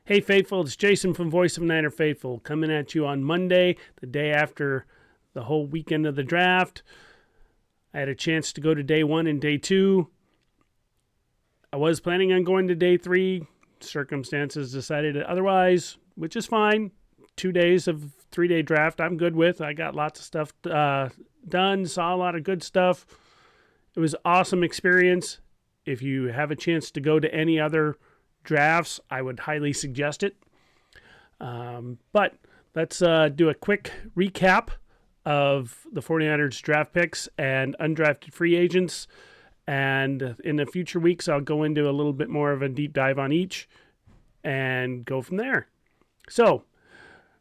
Hey, Faithful, it's Jason from Voice of Niner Faithful coming at you on Monday, the day after the whole weekend of the draft. I had a chance to go to day one and day two. I was planning on going to day three. Circumstances decided otherwise, which is fine. 2 days of 3-day draft I'm good with. I got lots of stuff done, saw a lot of good stuff. It was an awesome experience. If you have a chance to go to any other drafts, I would highly suggest it. But let's do a quick recap of the 49ers draft picks and undrafted free agents. And in the future weeks, I'll go into a little bit more of a deep dive on each and go from there. So,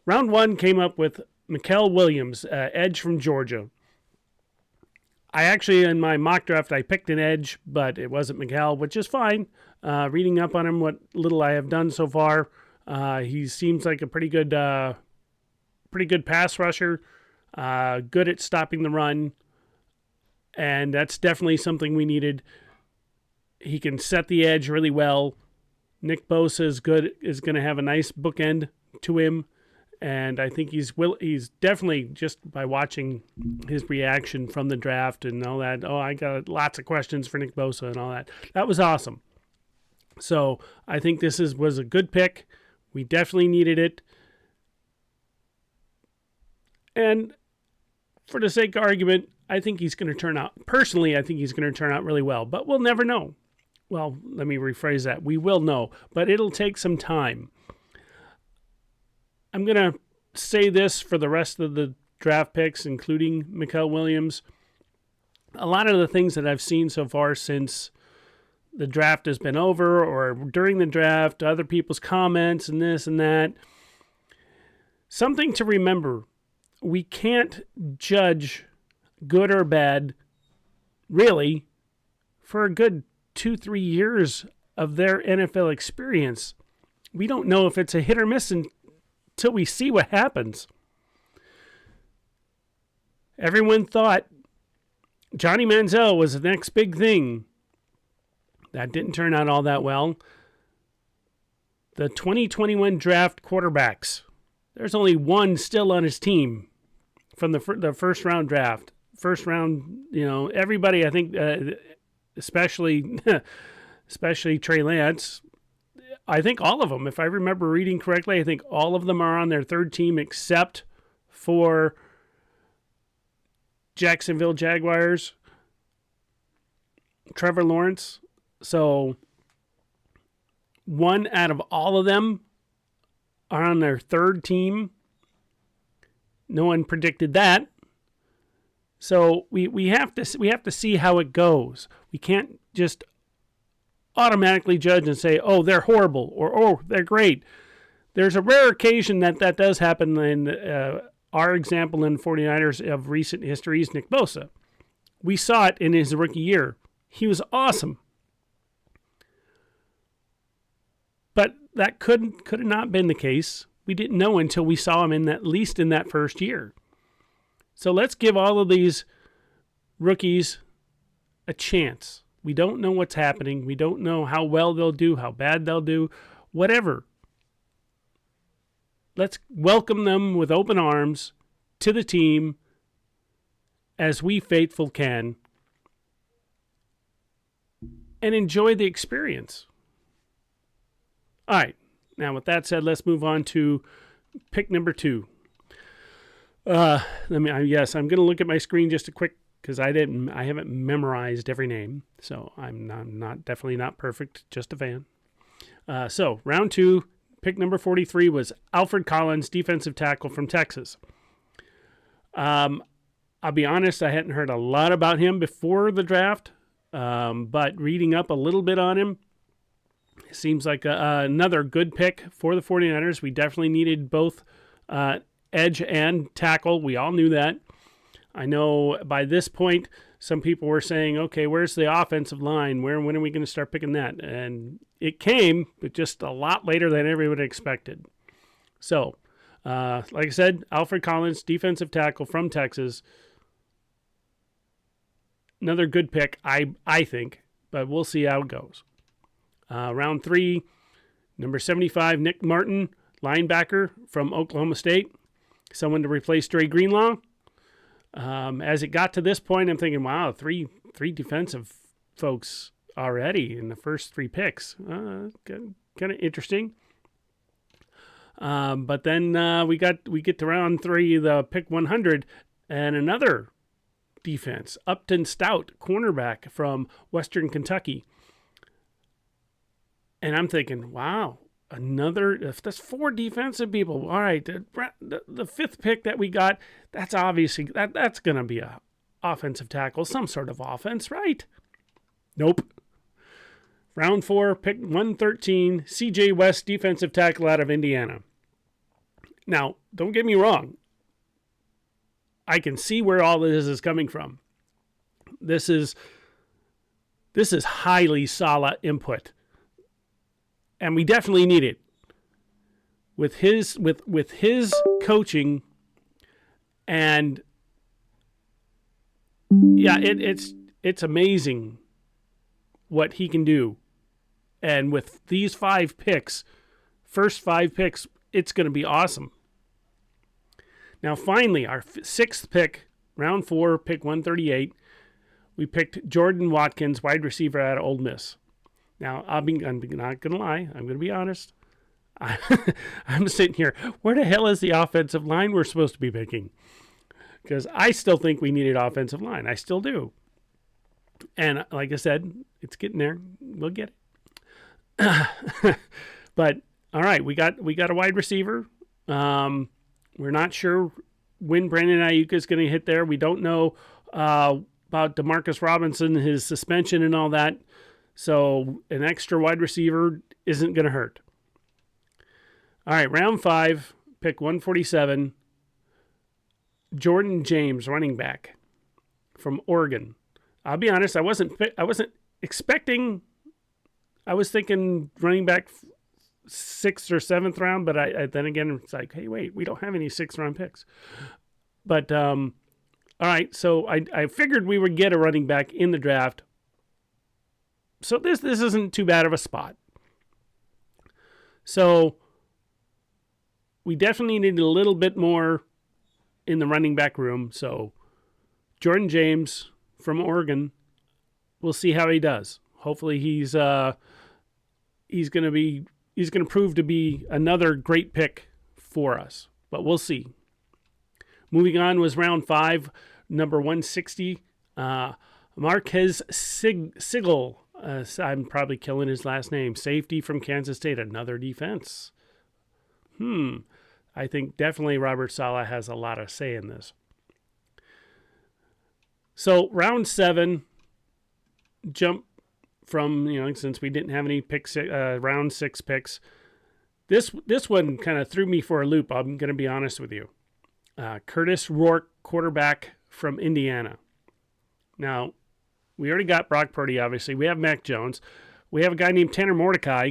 round one came up with Mykel Williams, edge from Georgia. I actually, in my mock draft, I picked an edge, but it wasn't Mykel, which is fine. Reading up on him, what little I have done so far, he seems like a pretty good pass rusher, good at stopping the run, and that's definitely something we needed. He can set the edge really well. Nick Bosa is going to have a nice bookend to him, and I think he's definitely, just by watching his reaction from the draft and all that, I got lots of questions for Nick Bosa and all that. That was awesome. So I think this was a good pick. We definitely needed it. And for the sake of argument, I think he's going to turn out, personally, I think he's going to turn out really well, but we'll never know. Well, let me rephrase that. We will know, but it'll take some time. I'm going to say this for the rest of the draft picks, including Mykel Williams. A lot of the things that I've seen so far since the draft has been over or during the draft, other people's comments and this and that. Something to remember, we can't judge good or bad, really, for a good 2-3 years of their NFL experience. We don't know if it's a hit or miss until we see what happens. Everyone thought Johnny Manziel was the next big thing. That didn't turn out all that well. The 2021 draft quarterbacks, there's only one still on his team from the first round draft. First round, everybody, I think, especially Trey Lance, I think all of them, if I remember reading correctly, I think all of them are on their third team except for Jacksonville Jaguars, Trevor Lawrence. So one out of all of them are on their third team. No one predicted that. So we have to see how it goes. We can't just automatically judge and say, oh, they're horrible, or oh, they're great. There's a rare occasion that does happen. In our example in 49ers of recent history is Nick Bosa. We saw it in his rookie year. He was awesome. But that could have not been the case. We didn't know until we saw him at least in that first year. So let's give all of these rookies a chance. We don't know what's happening. We don't know how well they'll do, how bad they'll do, whatever. Let's welcome them with open arms to the team as we faithful can and enjoy the experience. All right. Now, with that said, let's move on to pick number 2. I'm going to look at my screen just a quick, because I haven't memorized every name, so I'm definitely not perfect, just a fan. So round 2, pick number 43 was Alfred Collins, defensive tackle from Texas. I'll be honest, I hadn't heard a lot about him before the draft, but reading up a little bit on him, it seems like another good pick for the 49ers. We definitely needed both edge and tackle. We all knew that. I know by this point, some people were saying, okay, where's the offensive line? When are we going to start picking that? And it came, but just a lot later than everyone expected. So, like I said, Alfred Collins, defensive tackle from Texas. Another good pick, I think, but we'll see how it goes. Round 3, Number 75, Nick Martin, linebacker from Oklahoma State, someone to replace Dre Greenlaw. As it got to this point, I'm thinking, wow, three defensive folks already in the first 3 picks. Kind of interesting. But then we get to round 3, the pick 100, and another defense, Upton Stout, cornerback from Western Kentucky. And I'm thinking, wow, that's 4 defensive people. All right, the 5th pick that we got, that's obviously, that's going to be a offensive tackle, some sort of offense, right? Nope. Round 4, pick 113, CJ West, defensive tackle out of Indiana. Now, don't get me wrong. I can see where all this is coming from. This is highly solid input. And we definitely need it. With his coaching, and yeah, it's amazing what he can do. And with these 5 picks, first 5 picks, it's going to be awesome. Now, finally, our 6th pick, round 4, pick 138, we picked Jordan Watkins, wide receiver out of Ole Miss. Now, I'm not going to lie. I'm going to be honest. I'm sitting here. Where the hell is the offensive line we're supposed to be picking? Because I still think we needed offensive line. I still do. And like I said, it's getting there. We'll get it. But all right, we got a wide receiver. We're not sure when Brandon Ayuk is going to hit there. We don't know about Demarcus Robinson, his suspension and all that. So an extra wide receiver isn't going to hurt. All right, round 5, pick 147, Jordan James, running back from Oregon. I'll be honest, I wasn't expecting. I was thinking running back 6th or 7th round, but I then again it's like, hey, wait, we don't have any 6th round picks. But all right, so I figured we would get a running back in the draft. So this isn't too bad of a spot. So we definitely need a little bit more in the running back room. So Jordan James from Oregon, we'll see how he does. Hopefully he's going to prove to be another great pick for us. But we'll see. Moving on was round 5, number 160, Marquez Sigel. I'm probably killing his last name. Safety from Kansas State, another defense. I think definitely Robert Saleh has a lot of say in this. So round 7, jump from, since we didn't have any picks, round 6 picks. This one kind of threw me for a loop. I'm going to be honest with you. Curtis Rourke, quarterback from Indiana. Now, we already got Brock Purdy, obviously. We have Mac Jones. We have a guy named Tanner Mordecai.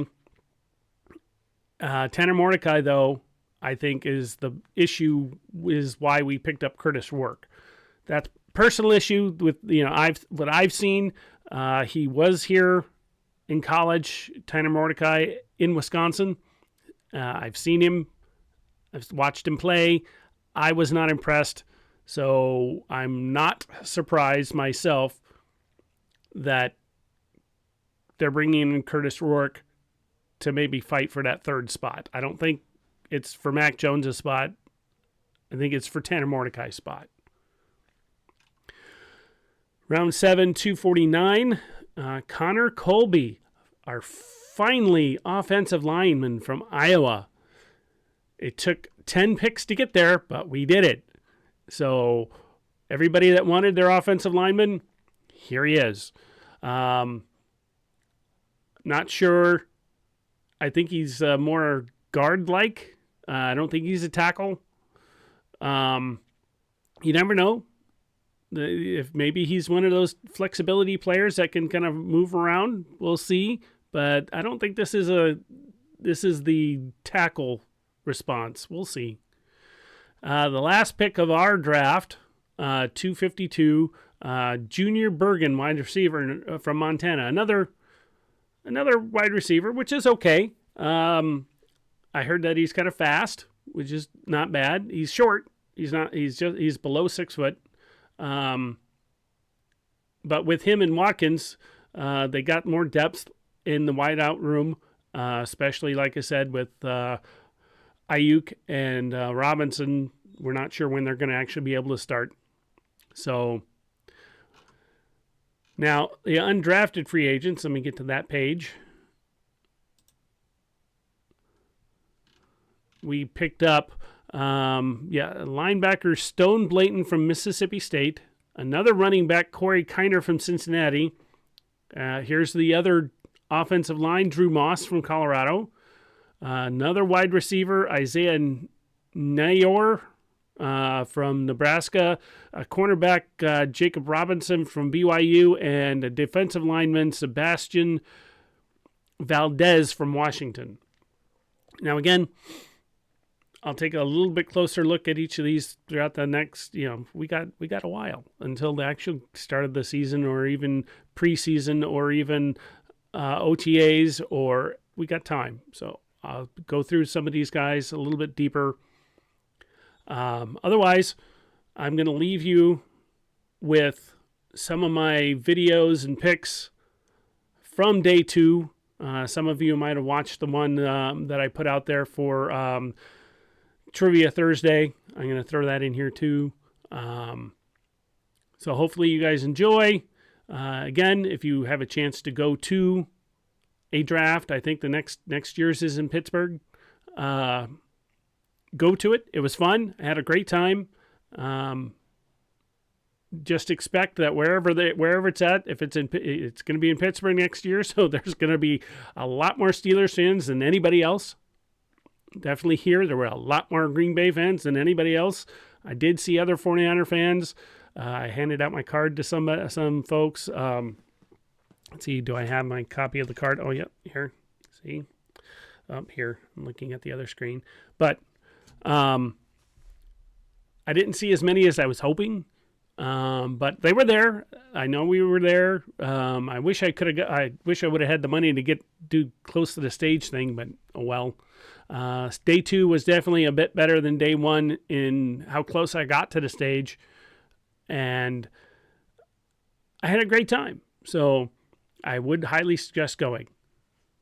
Tanner Mordecai, though, I think is the issue, is why we picked up Curtis Rourke. That's personal issue with, what I've seen. He was here in college, Tanner Mordecai, in Wisconsin. I've seen him. I've watched him play. I was not impressed. So I'm not surprised myself that they're bringing in Curtis Rourke to maybe fight for that 3rd spot. I don't think it's for Mac Jones' spot. I think it's for Tanner Mordecai's spot. Round 7, 249, Connor Colby, our finally offensive lineman from Iowa. It took 10 picks to get there, but we did it. So everybody that wanted their offensive lineman, here he is. Not sure. I think he's more guard-like. I don't think he's a tackle. You never know. If maybe he's one of those flexibility players that can kind of move around, we'll see. But I don't think this is the tackle response. We'll see. The last pick of our draft, 252, Junior Bergen, wide receiver from Montana. Another wide receiver, which is okay. I heard that he's kind of fast, which is not bad. He's short. He's below 6 foot. But with him and Watkins, they got more depth in the wideout room, especially, like I said, with Ayuk and Robinson. We're not sure when they're going to actually be able to start. So now the undrafted free agents, let me get to that page. We picked up, linebacker Stone Blayton from Mississippi State, another running back Corey Kiner from Cincinnati. Here's the other offensive line, Drew Moss from Colorado. Another wide receiver, Isaiah Nayor from Nebraska. A cornerback, Jacob Robinson from BYU, and a defensive lineman, Sebastian Valdez from Washington. Now, again, I'll take a little bit closer look at each of these throughout the next, we got a while until the actual start of the season, or even preseason, or even OTAs, or we got time. So I'll go through some of these guys a little bit deeper. Otherwise, I'm going to leave you with some of my videos and picks from day 2. Some of you might have watched the one that I put out there for Trivia Thursday. I'm going to throw that in here too. So hopefully you guys enjoy. Again, if you have a chance to go to a draft, I think the next year's is in Pittsburgh. Go to it. It was fun. I had a great time. Just expect that wherever it's at, if it's going to be in Pittsburgh next year, so there's going to be a lot more Steelers fans than anybody else. Definitely here, there were a lot more Green Bay fans than anybody else. I did see other 49er fans. I handed out my card to some folks. Let's see, do I have my copy of the card? Oh, yep, here. See? Up here. I'm looking at the other screen. But I didn't see as many as I was hoping. But they were there. I know we were there. I wish I would have had the money to do close to the stage thing, but oh well. Day 2 was definitely a bit better than day 1 in how close I got to the stage, and I had a great time. So I would highly suggest going.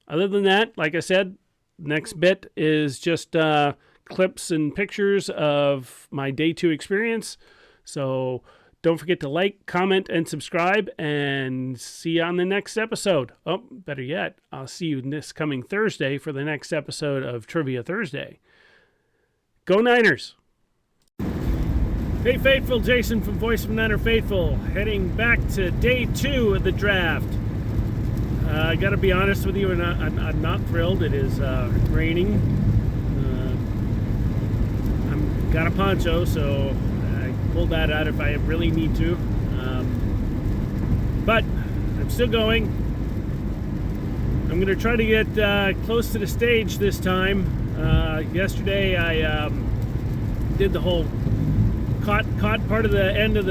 Other than that, like I said, next bit is just clips and pictures of my day 2 experience. So don't forget to like, comment, and subscribe, and see you on the next episode. Oh, better yet, I'll see you this coming Thursday for the next episode of Trivia Thursday. Go Niners! Hey Faithful, Jason from Voice of Niner Faithful, heading back to day 2 of the draft. I got to be honest with you, and I'm not thrilled. It is raining. I've got a poncho, so pull that out if I really need to. But I'm still going. I'm going to try to get close to the stage this time. Yesterday I did the whole caught part of the end of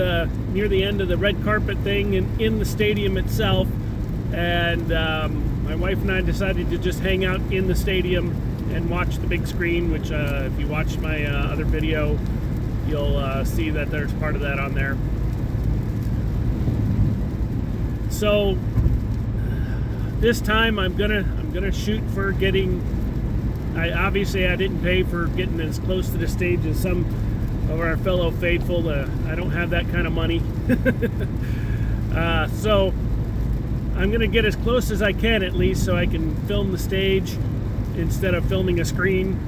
near the end of the red carpet thing in the stadium itself, and my wife and I decided to just hang out in the stadium and watch the big screen, which if you watched my other video, you'll see that there's part of that on there. So this time I'm gonna shoot for getting. I didn't pay for getting as close to the stage as some of our fellow faithful. I don't have that kind of money. So I'm gonna get as close as I can, at least, so I can film the stage instead of filming a screen.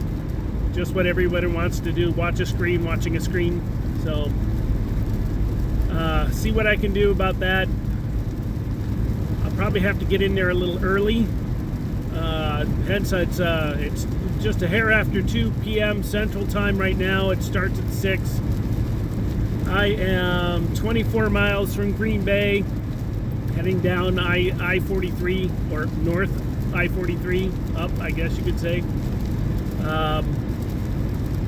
Just what everybody wants to do, watching a screen. So, see what I can do about that. I'll probably have to get in there a little early. Hence, it's just a hair after 2 p.m. Central Time right now. It starts at 6. I am 24 miles from Green Bay, heading down I-43, or north I-43, up, I guess you could say.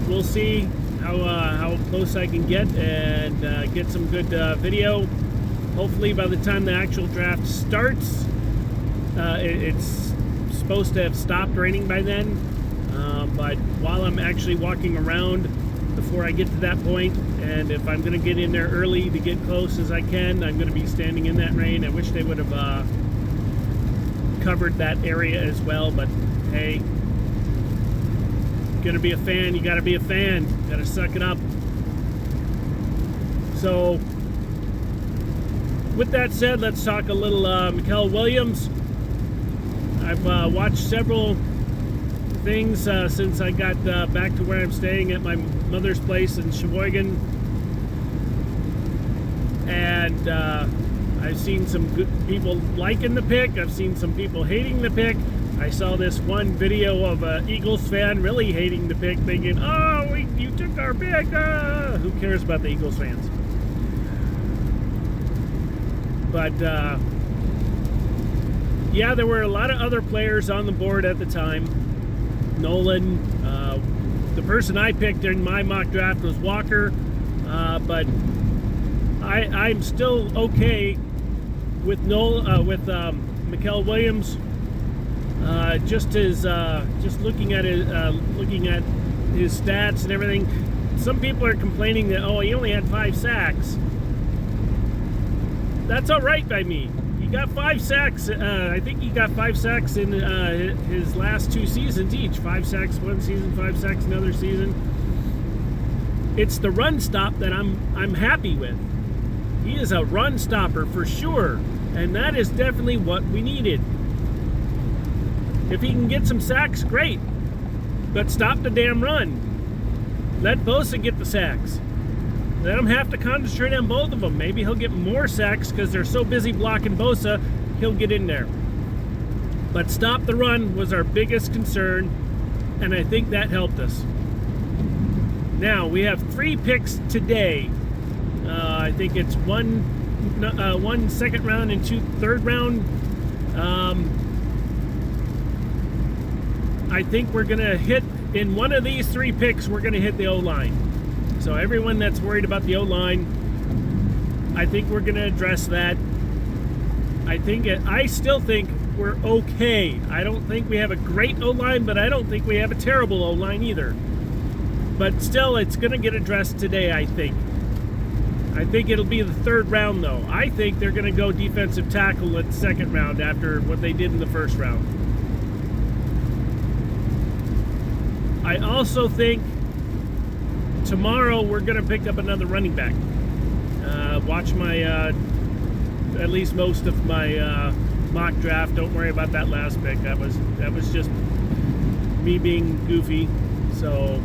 We'll see how close I can get and get some good video. Hopefully by the time the actual draft starts, it's supposed to have stopped raining by then, but while I'm actually walking around before I get to that point, and if I'm going to get in there early to get close as I can, I'm going to be standing in that rain. I wish they would have covered that area as well, but hey, gonna be a fan, you gotta be a fan, gotta suck it up. So with that said, let's talk a little Mikael Williams. I've watched several things since I got back to where I'm staying at my mother's place in Sheboygan, and I've seen some good people liking the pick. I've seen some people hating the pick. I saw this one video of an Eagles fan really hating the pick, thinking, "Oh, you took our pick." Who cares about the Eagles fans? But yeah, there were a lot of other players on the board at the time. Nolan, the person I picked in my mock draft was Walker, but I'm still okay with Mikael Williams. Just looking at his stats and everything. Some people are complaining that, oh, he only had 5 sacks. That's all right by me. He got 5 sacks. I think he got 5 sacks in his last 2 seasons each. 5 sacks one season, 5 sacks another season. It's the run stop that I'm happy with. He is a run stopper for sure, and that is definitely what we needed. If he can get some sacks, great. But stop the damn run. Let Bosa get the sacks. Let him have to concentrate on both of them. Maybe he'll get more sacks because they're so busy blocking Bosa, he'll get in there. But stop the run was our biggest concern, and I think that helped us. Now, we have 3 picks today. I think it's one second round and 2 third round. I think we're going to hit, in one of these 3 picks, we're going to hit the O-line. So everyone that's worried about the O-line, I think we're going to address that. I still think we're okay. I don't think we have a great O-line, but I don't think we have a terrible O-line either. But still, it's going to get addressed today, I think. I think it'll be the 3rd round, though. I think they're going to go defensive tackle at the 2nd round after what they did in the 1st round. I also think tomorrow we're going to pick up another running back. Watch my, at least most of my mock draft. Don't worry about that last pick. That was just me being goofy. So,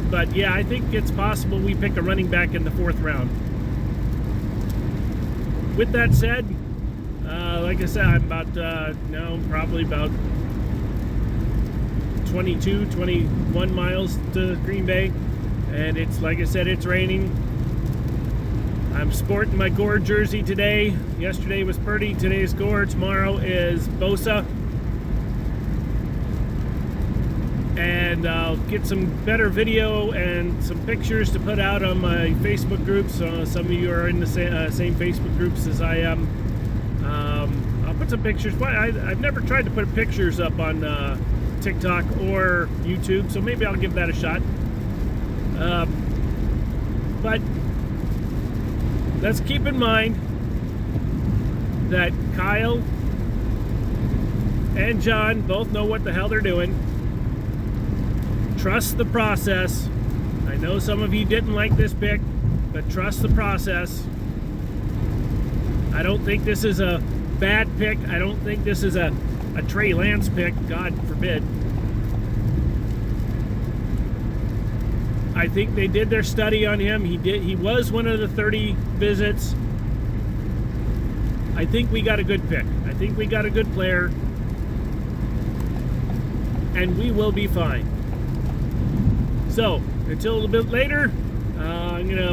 but yeah, I think it's possible we pick a running back in the 4th round. With that said, like I said, I'm probably about 21 miles to Green Bay, and it's, like I said, it's raining. I'm sporting my Gore jersey today. Yesterday was Purdy, today is Gore, tomorrow is Bosa. And I'll get some better video and some pictures to put out on my Facebook groups. Some of you are in the same Facebook groups as I am. I'll put some pictures. I've never tried to put pictures up on TikTok or YouTube, so maybe I'll give that a shot. But let's keep in mind that Kyle and John both know what the hell they're doing. Trust the process. I know some of you didn't like this pick, but trust the process. I don't think this is a bad pick. I don't think this is a Trey Lance pick, God forbid. I think they did their study on him. He was one of the 30 visits. I think we got a good pick. I think we got a good player, and we will be fine. So until a little bit later,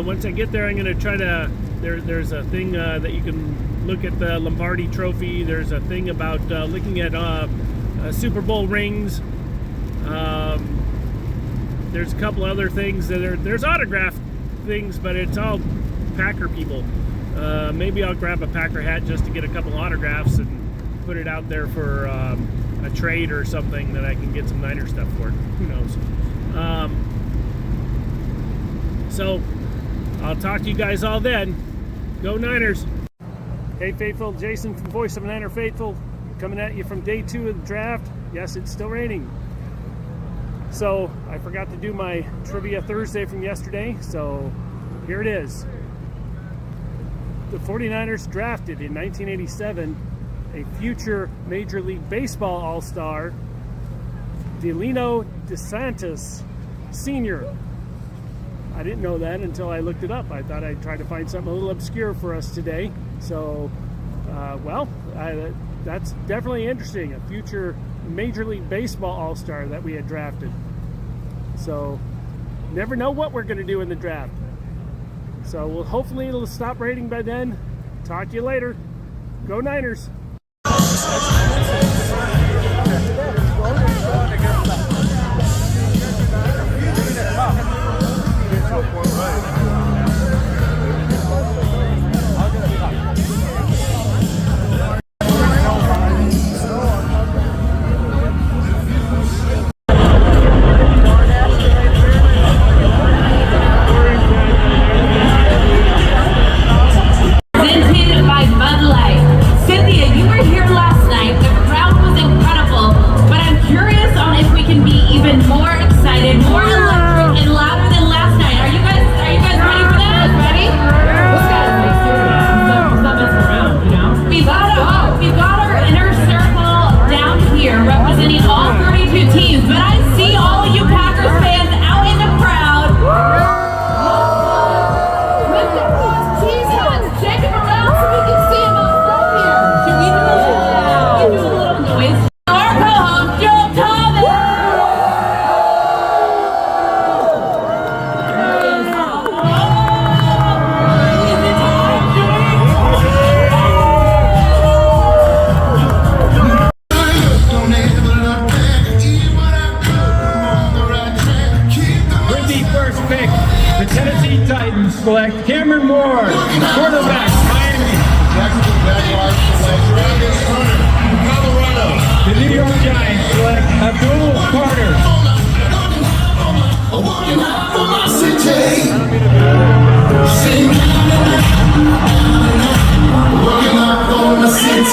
once I get there, I'm gonna try to. There's a thing that you can look at the Lombardi Trophy. There's a thing about looking at Super Bowl rings. There's a couple other things there's autograph things, but it's all Packer people. Maybe I'll grab a Packer hat just to get a couple autographs, and put it out there for a trade or something that I can get some Niner stuff for. Who knows? So I'll talk to you guys all then. Go Niners! Hey Faithful, Jason from Voice of Niner Faithful, coming at you from day 2 of the draft. Yes, it's still raining. So I forgot to do my Trivia Thursday from yesterday, so here it is. The 49ers drafted in 1987 a future Major League Baseball All-Star, Delino DeSantis Sr. I didn't know that until I looked it up. I thought I'd try to find something a little obscure for us today. So, that's definitely interesting. A future Major League Baseball All-Star that we had drafted. So, never know what we're going to do in the draft. So, hopefully it'll stop raining by then. Talk to you later. Go Niners! Select Cameron Moore, quarterback, Miami. Colorado. The New York Giants select Abdul Carter. Working out for my city. Working out for my city.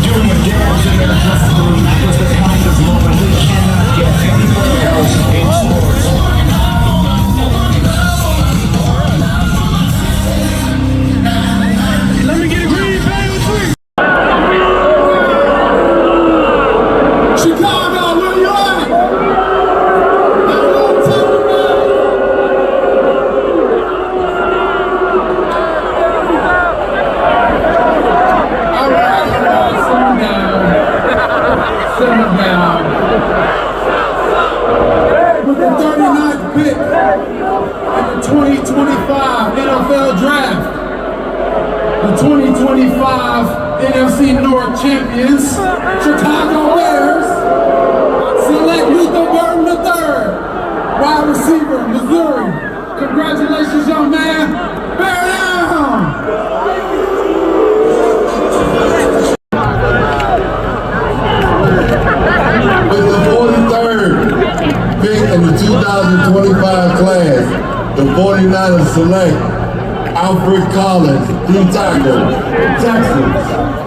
Doing my dance in the hustle. That was the kind of moment we cannot get anywhere else in sports. With the 39th pick in the 2025 NFL Draft, the 2025 NFC North champions, Chicago Bears, select Luther Burton III, wide receiver, Missouri. Congratulations, young man. Bear down! With the 43rd pick in the 2025 class, the 49ers select Alfred Collins, D tackle, Texans.